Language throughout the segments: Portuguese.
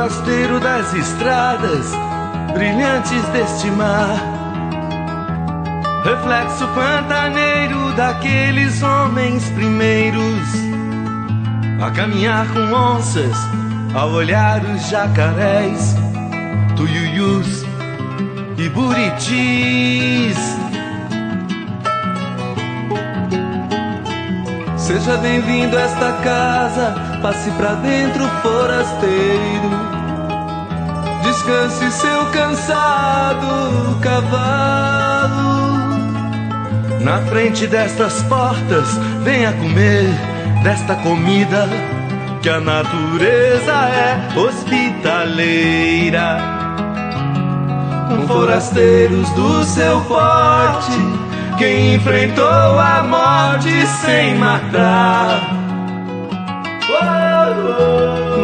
forasteiro das estradas brilhantes deste mar, reflexo pantaneiro daqueles homens primeiros a caminhar com onças, a olhar os jacarés, tuiuius e buritis. Seja bem-vindo a esta casa, passe pra dentro, forasteiro. Descanse seu cansado cavalo. Na frente destas portas, venha comer desta comida, que a natureza é hospitaleira. Com forasteiros do seu porte, quem enfrentou a morte sem matar,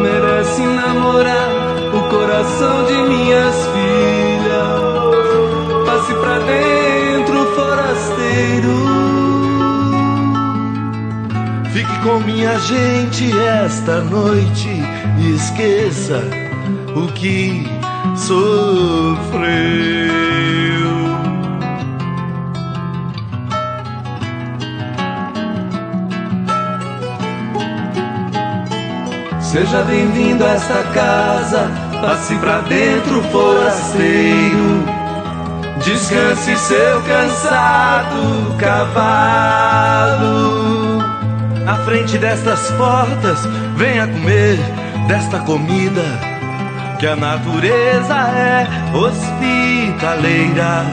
merece namorar o coração de minhas filhas. Passe pra dentro, forasteiro. Fique com minha gente esta noite e esqueça o que sofreu. Seja bem-vindo a esta casa, passe pra dentro, forasteiro. Descanse seu cansado cavalo. À frente destas portas, venha comer desta comida, que a natureza é hospitaleira.